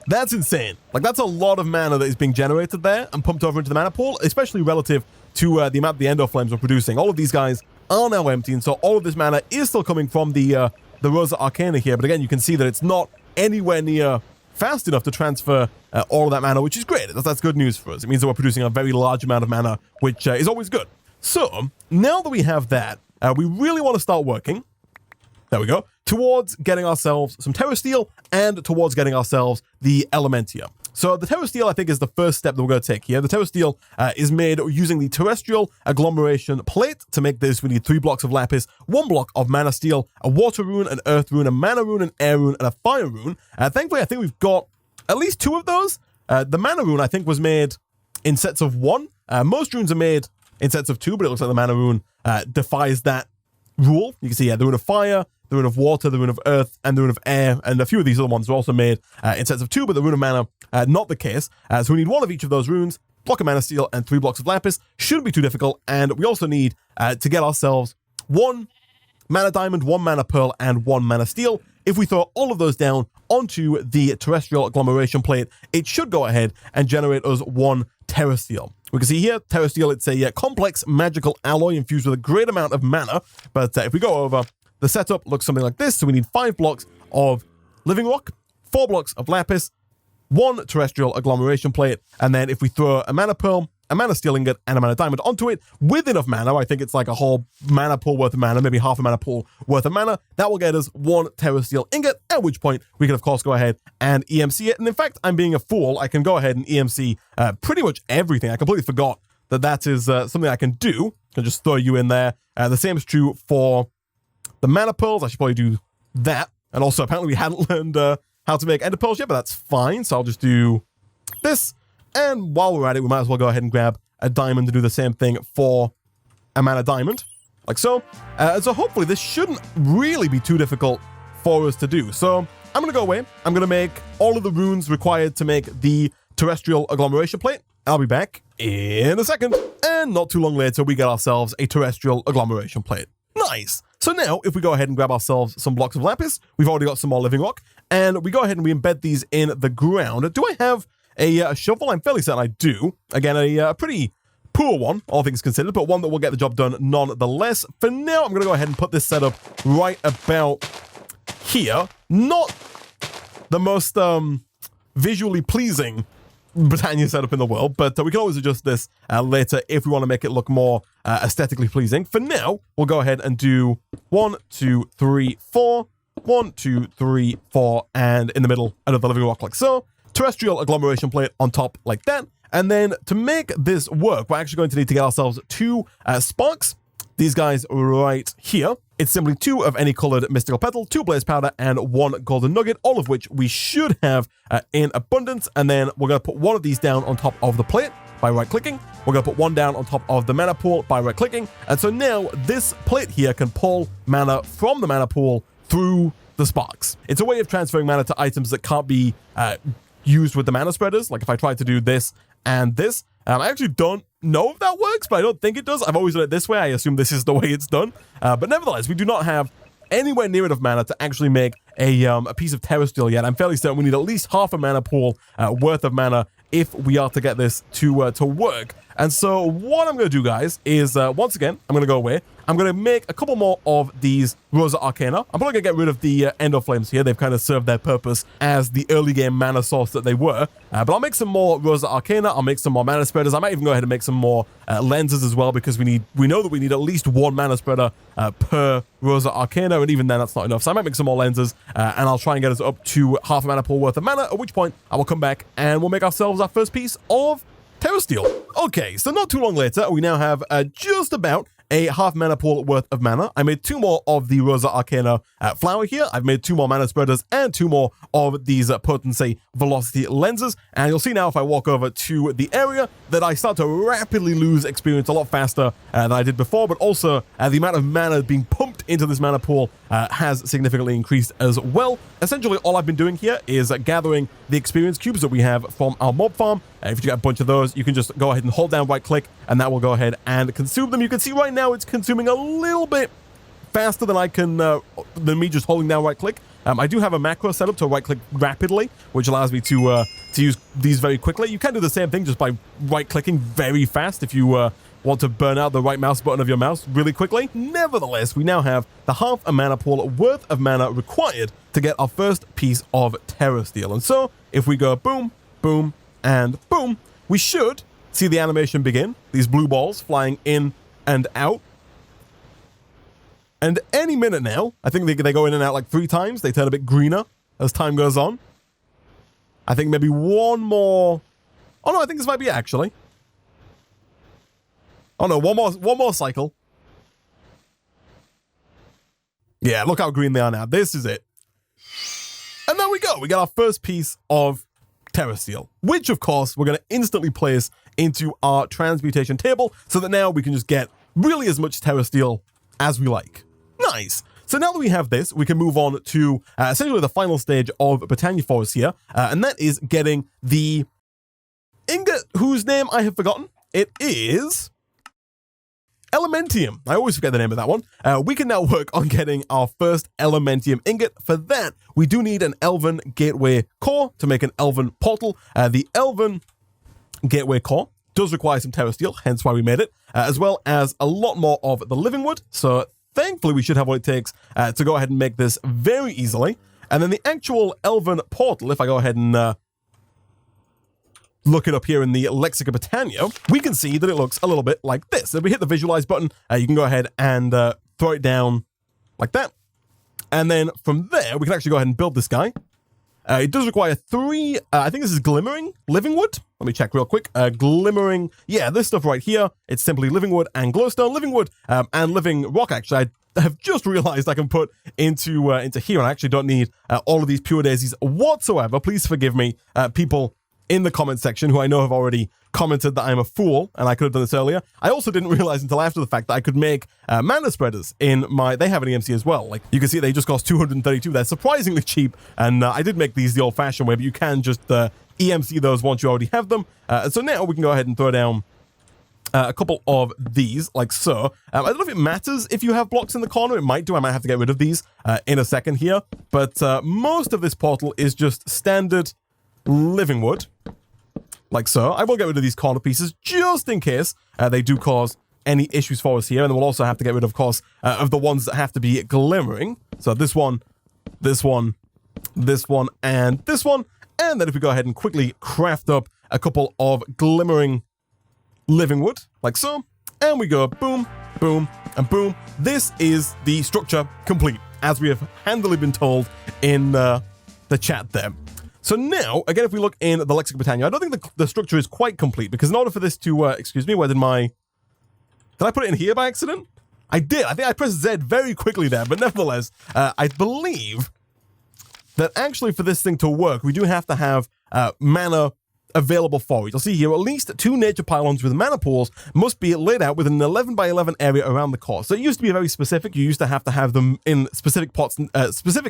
That's insane. Like, that's a lot of mana that is being generated there and pumped over into the mana pool, especially relative to the amount the Endoflames are producing. All of these guys are now empty, and so all of this mana is still coming from the Rosa Arcana here. But again, you can see that it's not anywhere near fast enough to transfer all of that mana, which is great. That's good news for us. It means that we're producing a very large amount of mana, which is always good. So, now that we have that, we really want to start working, there we go, towards getting ourselves some Terra Steel and towards getting ourselves the Elementium. So the Terra Steel, I think, is the first step that we're going to take here. The Terra Steel is made using the Terrestrial Agglomeration plate. To make this, we need 3 blocks of lapis, 1 block of mana steel, a water rune, an earth rune, a mana rune, an air rune, and a fire rune. Thankfully, I think we've got at least 2 of those. The mana rune, I think, was made in sets of 1. Most runes are made in sets of 2, but it looks like the mana rune defies that rule. You can see, yeah, the rune of fire, the rune of water, the rune of earth, and the rune of air, and a few of these other ones are also made in sets of 2, but the rune of mana, not the case. So we need 1 of each of those runes, block of mana steel, and 3 blocks of lapis. Shouldn't be too difficult, and we also need to get ourselves 1 mana diamond, 1 mana pearl, and 1 mana steel. If we throw all of those down onto the Terrestrial Agglomeration plate, it should go ahead and generate us 1 Terra Steel. We can see here, Terra Steel, it's a complex magical alloy infused with a great amount of mana, but if we go over, the setup looks something like this. So we need 5 blocks of living rock, 4 blocks of lapis, 1 terrestrial agglomeration plate, and then if we throw a mana pearl, a mana steel ingot, and a mana diamond onto it with enough mana, I think it's like a whole mana pool worth of mana, maybe half a mana pool worth of mana, that will get us 1 terra steel ingot, at which point we can of course go ahead and EMC it. And in fact, I'm being a fool, I can go ahead and EMC pretty much everything. I completely forgot that is something I can do. I can just throw you in there. The same is true for the mana pearls. I should probably do that. And also, apparently we hadn't learned how to make ender pearls yet, but that's fine. So I'll just do this. And while we're at it, we might as well go ahead and grab a diamond to do the same thing for a mana diamond, like so. So hopefully this shouldn't really be too difficult for us to do. So I'm going to go away. I'm going to make all of the runes required to make the terrestrial agglomeration plate. I'll be back in a second. And not too long later, we get ourselves a terrestrial agglomeration plate. Nice. So now, if we go ahead and grab ourselves some blocks of lapis, we've already got some more living rock, and we go ahead and we embed these in the ground. Do I have a shovel? I'm fairly certain I do. Again, a pretty poor one, all things considered, but one that will get the job done nonetheless. For now, I'm going to go ahead and put this setup right about here. Not the most visually pleasing Botania setup in the world, but we can always adjust this later if we want to make it look more aesthetically pleasing. For now, we'll go ahead and do 1, 2, 3, 4, 1, 2, 3, 4, and in the middle, another living rock like so. Terrestrial agglomeration plate on top like that. And then to make this work, we're actually going to need to get ourselves 2 sparks. These guys right here. It's simply 2 of any colored mystical petal, 2 blaze powder, and 1 golden nugget, all of which we should have in abundance. And then we're going to put 1 of these down on top of the plate by right-clicking. We're going to put 1 down on top of the mana pool by right-clicking. And so now this plate here can pull mana from the mana pool through the sparks. It's a way of transferring mana to items that can't be used with the mana spreaders. Like if I tried to do this and this, I actually don't know if that works, but I don't think it does. I've always done it this way. I assume this is the way it's done. But nevertheless, we do not have anywhere near enough mana to actually make a piece of terra steel yet. I'm fairly certain we need at least half a mana pool worth of mana if we are to get this to work. And so what I'm going to do, guys, is once again, I'm going to go away. I'm going to make a couple more of these Rosa Arcana. I'm probably going to get rid of the Endoflames here. They've kind of served their purpose as the early game mana source that they were. But I'll make some more Rosa Arcana. I'll make some more mana spreaders. I might even go ahead and make some more lenses as well, because we know that we need at least 1 mana spreader per Rosa Arcana, and even then that's not enough. So I might make some more lenses, and I'll try and get us up to half a mana pool worth of mana, at which point I will come back and we'll make ourselves our first piece of Terra Steel. Okay, so not too long later, we now have just about a half mana pool worth of mana. I made 2 more of the Rosa Arcana flower here. I've made 2 more mana spreaders and 2 more of these potency velocity lenses. And you'll see now if I walk over to the area that I start to rapidly lose experience a lot faster than I did before, but also the amount of mana being pumped into this mana pool has significantly increased as well. Essentially, all I've been doing here is gathering the experience cubes that we have from our mob farm. If you get a bunch of those, you can just go ahead and hold down right click and that will go ahead and consume them. You can see right now it's consuming a little bit faster than I can, than me just holding down right click. I do have a macro set up to right click rapidly, which allows me to use these very quickly. You can do the same thing just by right clicking very fast if you want to burn out the right mouse button of your mouse really quickly. Nevertheless, we now have the half a mana pool worth of mana required to get our first piece of Terra Steel. And so if we go boom, boom, and boom, we should see the animation begin. These blue balls flying in and out. And any minute now, I think they go in and out like 3 times. They turn a bit greener as time goes on. I think maybe one more. Oh no, I think this might be it, actually. Oh no, one more cycle. Yeah, look how green they are now. This is it. And there we go. We got our first piece of Terra Steel, which of course we're going to instantly place into our transmutation table so that now we can just get really as much Terra Steel as we like. Nice. So now that we have this, we can move on to essentially the final stage of Botania for us here, and that is getting the ingot whose name I have forgotten. It is Elementium. I always forget the name of that one. We can now work on getting our first Elementium ingot. For that, we do need an Elven gateway core to make an Elven portal. The Elven gateway core does require some Terra Steel, hence why we made it, as well as a lot more of the living wood. So thankfully, we should have what it takes to go ahead and make this very easily. And then the actual Elven portal, if I go ahead and look it up here in the Lexica Botania, we can see that it looks a little bit like this. If we hit the visualize button, you can go ahead and throw it down like that. And then from there, we can actually go ahead and build this guy. It does require 3, I think this is glimmering living wood. Let me check real quick. Glimmering, yeah, this stuff right here, it's simply living wood and glowstone, living wood and living rock. Actually, I have just realized I can put into here, and I actually don't need all of these pure daisies whatsoever. Please forgive me, people in the comment section who I know have already commented that I'm a fool and I could have done this earlier. I also didn't realize until after the fact that I could make mana spreaders in my, they have an EMC as well. Like you can see they just cost 232. They're surprisingly cheap, and I did make these the old fashioned way, but you can just EMC those once you already have them. So now we can go ahead and throw down a couple of these like so. I don't know if it matters if you have blocks in the corner. It might do. I might have to get rid of these in a second here, but most of this portal is just standard living wood, like so. I will get rid of these corner pieces just in case they do cause any issues for us here, and then we'll also have to get rid, of course, of the ones that have to be glimmering. So this one, this one, this one, and this one. And then if we go ahead and quickly craft up a couple of glimmering living wood, like so, and we go boom, boom, and boom. This is the structure complete, as we have handily been told in the chat there. So now, again, if we look in the Lexica Botania, I don't think the structure is quite complete, because in order for this to, excuse me, where did I put it in here by accident? I did. I think I pressed Z very quickly there, but nevertheless, I believe that actually for this thing to work, we do have to have mana available for it. You'll see here, at least 2 nature pylons with mana pools must be laid out within an 11 by 11 area around the core. So it used to be very specific. You used to have them in specific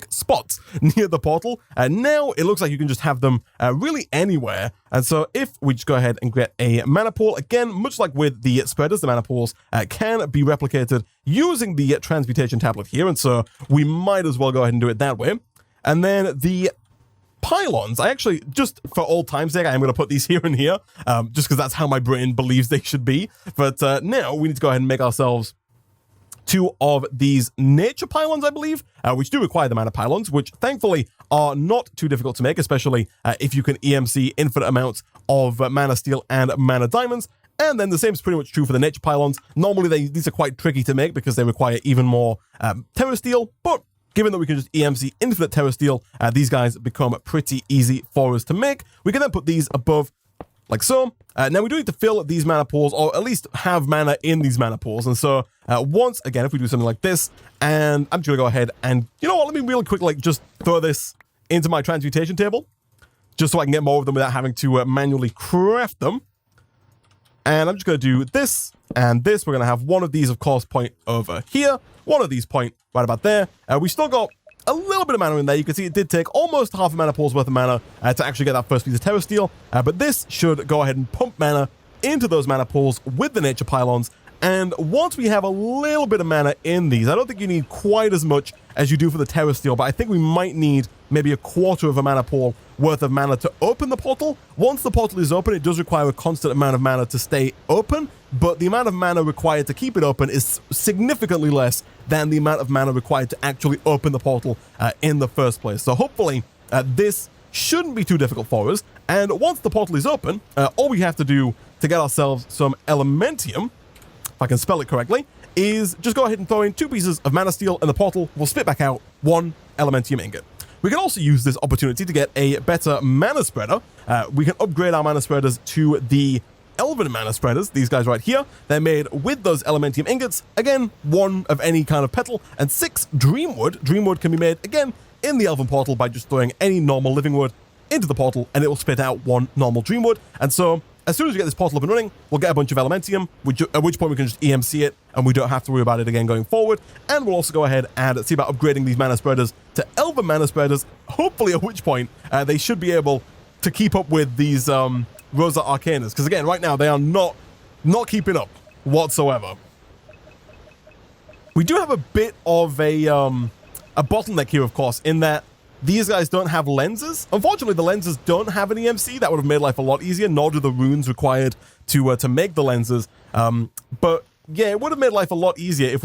spots near the portal. And now it looks like you can just have them really anywhere. And so if we just go ahead and get a mana pool, again, much like with the spreaders, the mana pools can be replicated using the transmutation tablet here. And so we might as well go ahead and do it that way. And then the pylons, I actually, just for old time's sake, I'm going to put these here and here, just because that's how my brain believes they should be. But now we need to go ahead and make ourselves 2 of these nature pylons, I believe, which do require the mana pylons, which thankfully are not too difficult to make, especially if you can EMC infinite amounts of mana steel and mana diamonds. And then the same is pretty much true for the nature pylons. Normally, these are quite tricky to make because they require even more Terra Steel, but given that we can just EMC infinite Terra Steel, these guys become pretty easy for us to make. We can then put these above like so. Now we do need to fill these mana pools, or at least have mana in these mana pools. And so once again, if we do something like this, and I'm just gonna go ahead and, you know what, let me really quick like just throw this into my transmutation table, just so I can get more of them without having to manually craft them. And I'm just gonna do this and this. We're gonna have one of these, of course, point over here, one of these point right about there. We still got a little bit of mana in there. You can see it did take almost half a mana pool's worth of mana to actually get that first piece of Terra Steel. But this should go ahead and pump mana into those mana pools with the nature pylons. And once we have a little bit of mana in these, I don't think you need quite as much as you do for the Terra Steel, but I think we might need maybe a quarter of a mana pool worth of mana to open the portal. Once the portal is open, it does require a constant amount of mana to stay open, but the amount of mana required to keep it open is significantly less than the amount of mana required to actually open the portal in the first place. So hopefully this shouldn't be too difficult for us. And once the portal is open, all we have to do to get ourselves some Elementium, if I can spell it correctly, is just go ahead and throw in 2 pieces of mana steel, and the portal will spit back out 1 Elementium ingot. We can also use this opportunity to get a better mana spreader. We can upgrade our mana spreaders to the Elven mana spreaders, these guys right here. They're made with those Elementium ingots. Again, 1 of any kind of petal, and 6 Dreamwood. Dreamwood can be made, again, in the Elven portal by just throwing any normal living wood into the portal, and it will spit out 1 normal Dreamwood. And so, as soon as we get this portal up and running, we'll get a bunch of Elementium, at which point we can just EMC it, and we don't have to worry about it again going forward. And we'll also go ahead and see about upgrading these mana spreaders to Elven mana spreaders, hopefully at which point they should be able to keep up with these Rosa Arcanas. Because again, right now, they are not keeping up whatsoever. We do have a bit of a bottleneck here, of course, in that these guys don't have lenses. Unfortunately, the lenses don't have an EMC. That would have made life a lot easier, nor do the runes required to make the lenses. But yeah, it would have made life a lot easier if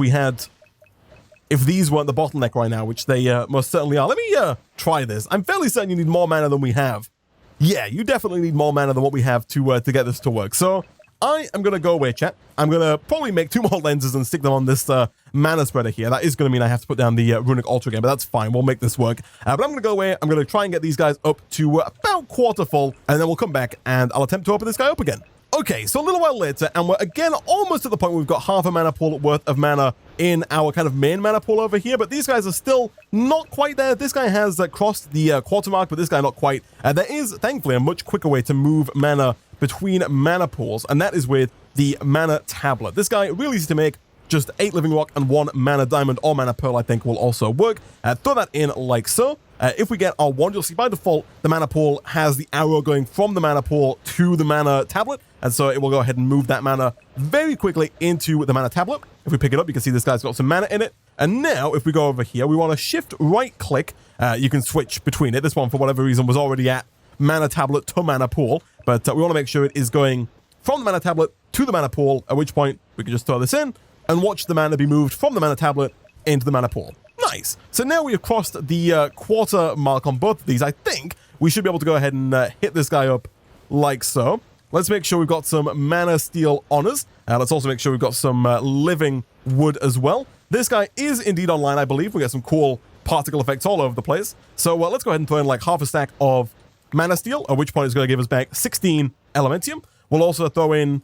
these weren't the bottleneck right now, which they most certainly are. Let me try this. I'm fairly certain you need more mana than we have. Yeah, you definitely need more mana than what we have to get this to work. So I am going to go away, chat. I'm going to probably make 2 more lenses and stick them on this mana spreader here. That is going to mean I have to put down the Runic altar again, but that's fine. We'll make this work. But I'm going to go away. I'm going to try and get these guys up to about quarter full, and then we'll come back and I'll attempt to open this guy up again. Okay, so a little while later, and we're again almost at the point where we've got half a mana pool worth of mana in our kind of main mana pool over here, but these guys are still not quite there. This guy has crossed the quarter mark, but this guy not quite. There is, thankfully, a much quicker way to move mana between mana pools, and that is with the mana tablet. This guy really easy to make. Just 8 living rock and 1 mana diamond or mana pearl, I think, will also work. Throw that in like so. If we get our wand, you'll see by default the mana pool has the arrow going from the mana pool to the mana tablet, and so it will go ahead and move that mana very quickly into the mana tablet. If we pick it up, you can see this guy's got some mana in it. And now, if we go over here, we want to shift right click. You can switch between it. This one, for whatever reason, was already at mana tablet to mana pool, but we want to make sure it is going from the mana tablet to the mana pool, at which point we can just throw this in and watch the mana be moved from the mana tablet into the mana pool. Nice. So now we have crossed the quarter mark on both of these. I think we should be able to go ahead and hit this guy up like so. Let's make sure we've got some mana steel on us. Let's also make sure we've got some living wood as well. This guy is indeed online, I believe. We got some cool particle effects all over the place. So let's go ahead and throw in like half a stack of mana steel, at which point it's going to give us back 16 Elementium. We'll also throw in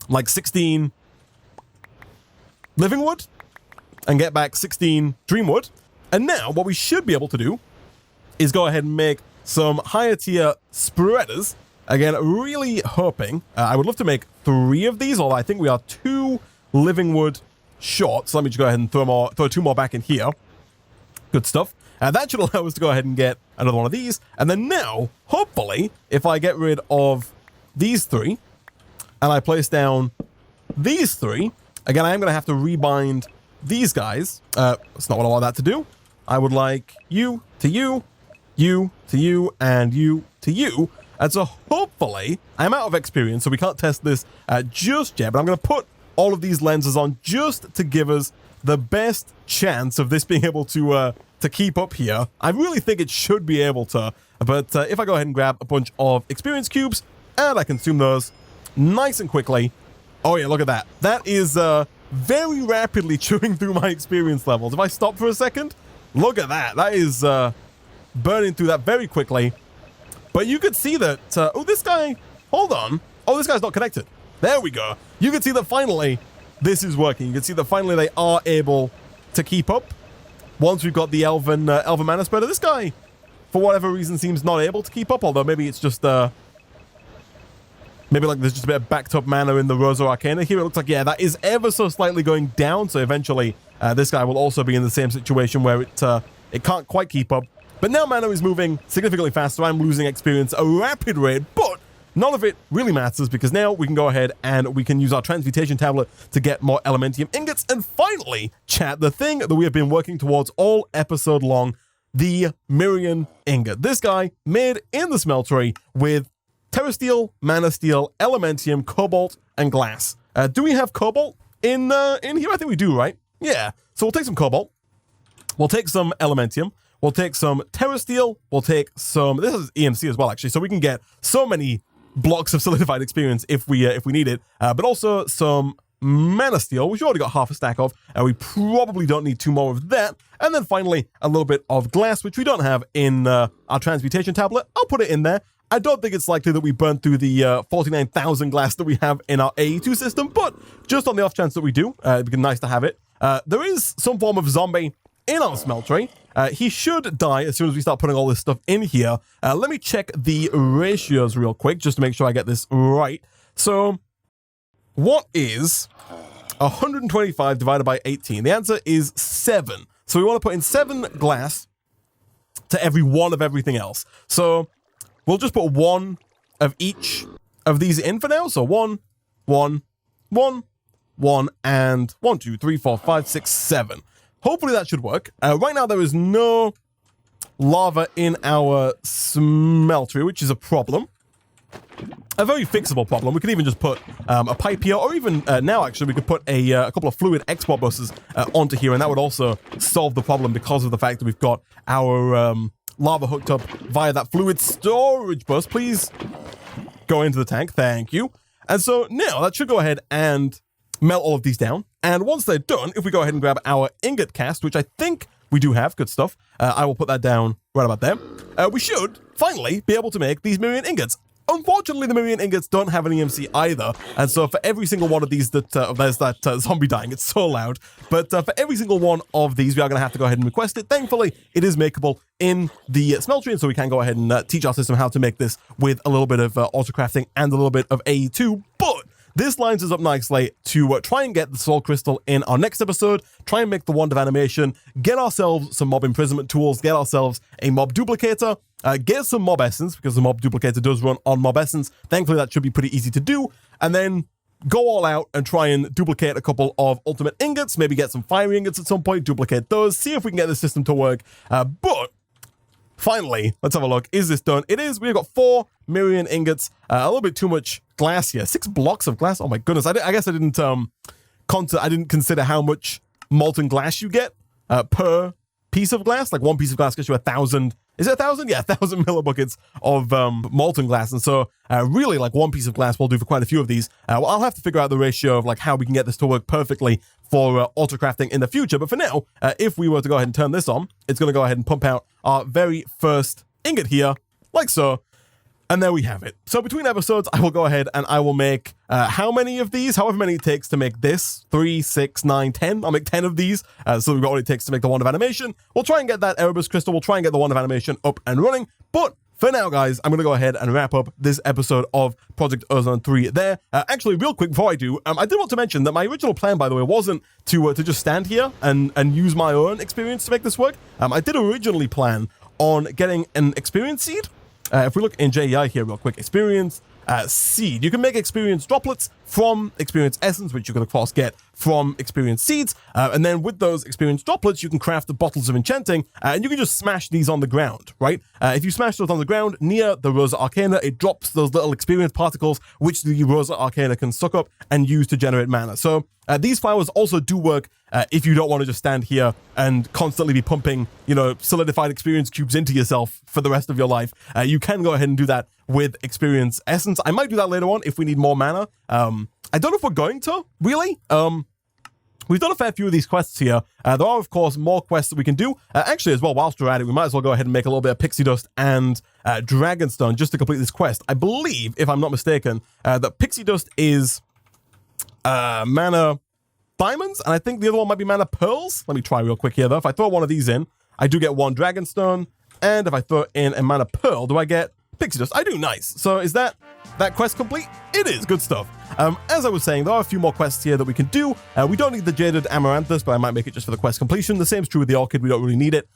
like 16 living wood and get back 16 dreamwood. And now what we should be able to do is go ahead and make some higher tier spreaders. Again, really hoping, I would love to make 3 of these, although I think we are 2 living wood short. So let me just go ahead and throw 2 more back in here. Good stuff. That should allow us to go ahead and get another one of these. And then now, hopefully, if I get rid of these 3 and I place down these 3, again, I am going to have to rebind these guys. That's not what I want that to do. I would like you to you, you to you, and you to you. And so hopefully, I'm out of experience, so we can't test this just yet, but I'm going to put all of these lenses on just to give us the best chance of this being able to keep up here. I really think it should be able to, but if I go ahead and grab a bunch of experience cubes, and I consume those nice and quickly. Oh yeah, look at that. That is very rapidly chewing through my experience levels. If I stop for a second, look at that. That is burning through that very quickly. But you could see that, oh, this guy hold on. Oh, this guy's not connected. There we go. You can see that finally this is working. You can see that finally they are able to keep up. Once we've got the Elven mana spreader, this guy, for whatever reason, seems not able to keep up. Although maybe it's just maybe like there's just a bit of backed up mana in the Rosa Arcana here. It looks like, yeah, that is ever so slightly going down. So eventually this guy will also be in the same situation where it can't quite keep up. But now mana is moving significantly faster. I'm losing experience at a rapid rate, but none of it really matters because now we can go ahead and we can use our transmutation tablet to get more Elementium ingots. And finally, chat, the thing that we have been working towards all episode long, the mirian ingot. This guy made in the smeltery with Terra Steel, Mana Steel, Elementium, Cobalt, and Glass. Do we have Cobalt in here? I think we do, right? Yeah. So we'll take some Cobalt. We'll take some Elementium. We'll take some Terra Steel. We'll take some... This is EMC as well, actually. So we can get so many blocks of solidified experience if we need it. But also some Mana Steel, which we already got half a stack of. And we probably don't need 2 more of that. And then finally, a little bit of Glass, which we don't have in our transmutation tablet. I'll put it in there. I don't think it's likely that we burn through the 49,000 glass that we have in our AE2 system, but just on the off chance that we do, it'd be nice to have it. There is some form of zombie in our smeltery. He should die as soon as we start putting all this stuff in here. Let me check the ratios real quick, just to make sure I get this right. So, what is 125 divided by 18? The answer is 7. So we want to put in 7 glass to every 1 of everything else. So we'll just put 1 of each of these in for now. So 1, 1, 1, 1, and 1, 2, 3, 4, 5, 6, 7. Hopefully that should work. Right now there is no lava in our smeltery, which is a problem. A very fixable problem. We could even just put a pipe here, or even now actually we could put a couple of fluid export buses onto here, and that would also solve the problem because of the fact that we've got our lava hooked up via that fluid storage bus. Please go into the tank. Thank you. And so now that should go ahead and melt all of these down. And once they're done, if we go ahead and grab our ingot cast, which I think we do have, good stuff, I will put that down right about there. We should finally be able to make these mirian ingots. Unfortunately, the mirian ingots don't have an EMC either, and so for every single one of these that there's that zombie dying, it's so loud, but for every single one of these, we are going to have to go ahead and request it. Thankfully, it is makeable in the smeltery, and so we can go ahead and teach our system how to make this with a little bit of auto-crafting and a little bit of AE2, but this lines us up nicely to try and get the soul crystal in our next episode, try and make the wand of animation, get ourselves some mob imprisonment tools, get ourselves a mob duplicator, get some mob essence, because the mob duplicator does run on mob essence. Thankfully, that should be pretty easy to do, and then go all out and try and duplicate a couple of ultimate ingots, maybe get some fiery ingots at some point, duplicate those, see if we can get the system to work, but finally, let's have a look. Is this done? It is. We've got 4 mirian ingots, a little bit too much glass here. 6 blocks of glass. Oh my goodness. I guess I didn't consider how much molten glass you get per piece of glass. Like 1 piece of glass gets you 1,000. Is it 1,000? Yeah, 1,000 millibuckets of molten glass. And so really like 1 piece of glass will do for quite a few of these. Well, I'll have to figure out the ratio of like how we can get this to work perfectly for auto-crafting in the future. But for now, if we were to go ahead and turn this on, it's going to go ahead and pump out our very first ingot here, like so. And there we have it. So between episodes, I will go ahead and I will make how many of these? However many it takes to make this. 3, 6, 9, 10. I'll make 10 of these. So we've got what it takes to make the wand of animation. We'll try and get that Erebus crystal. We'll try and get the wand of animation up and running. But for now, guys, I'm going to go ahead and wrap up this episode of Project Ozone 3 there. Actually, real quick before I do, I did want to mention that my original plan, by the way, wasn't to just stand here and use my own experience to make this work. I did originally plan on getting an experience seed. If we look in JEI here real quick, experience seed. You can make experience droplets from experience essence, which you can of course get from experience seeds. And then with those experience droplets, you can craft the bottles of enchanting, and you can just smash these on the ground, right? If you smash those on the ground near the Rosa Arcana, it drops those little experience particles, which the Rosa Arcana can suck up and use to generate mana. So these flowers also do work if you don't want to just stand here and constantly be pumping, solidified experience cubes into yourself for the rest of your life. You can go ahead and do that with experience essence. I might do that later on if we need more mana. I don't know if we're going to, really. We've done a fair few of these quests here. There are, of course, more quests that we can do. Actually, as well, whilst we're at it, we might as well go ahead and make a little bit of pixie dust and dragonstone just to complete this quest. I believe, if I'm not mistaken, that pixie dust is mana diamonds, and I think the other one might be mana pearls. Let me try real quick here, though. If I throw one of these in, I do get 1 dragonstone, and if I throw in a mana pearl, do I get pixie dust? I do. Nice. So is that quest complete? It is. Good stuff. As I was saying, there are a few more quests here that we can do. We don't need the Jaded Amaranthus, but I might make it just for the quest completion. The same is true with the Orchid. We don't really need it.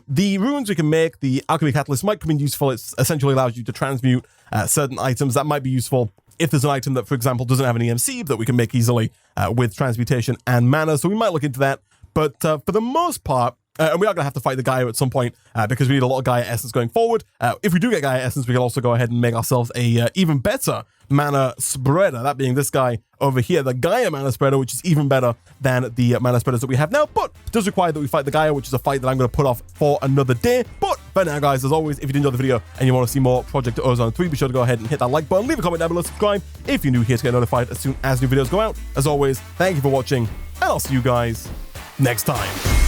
The runes we can make, the Alchemy Catalyst might come in useful. It essentially allows you to transmute certain items. That might be useful if there's an item that, for example, doesn't have an EMC that we can make easily with transmutation and mana. So we might look into that. But for the most part, and we are going to have to fight the Gaia at some point because we need a lot of Gaia Essence going forward. If we do get Gaia Essence, we can also go ahead and make ourselves a even better mana spreader, that being this guy over here, the Gaia mana spreader, which is even better than the mana spreaders that we have now, but it does require that we fight the Gaia, which is a fight that I'm going to put off for another day. But for now, guys, as always, if you did enjoy the video and you want to see more Project Ozone 3, be sure to go ahead and hit that like button, leave a comment down below, subscribe if you're new here to get notified as soon as new videos go out. As always, thank you for watching, and I'll see you guys next time.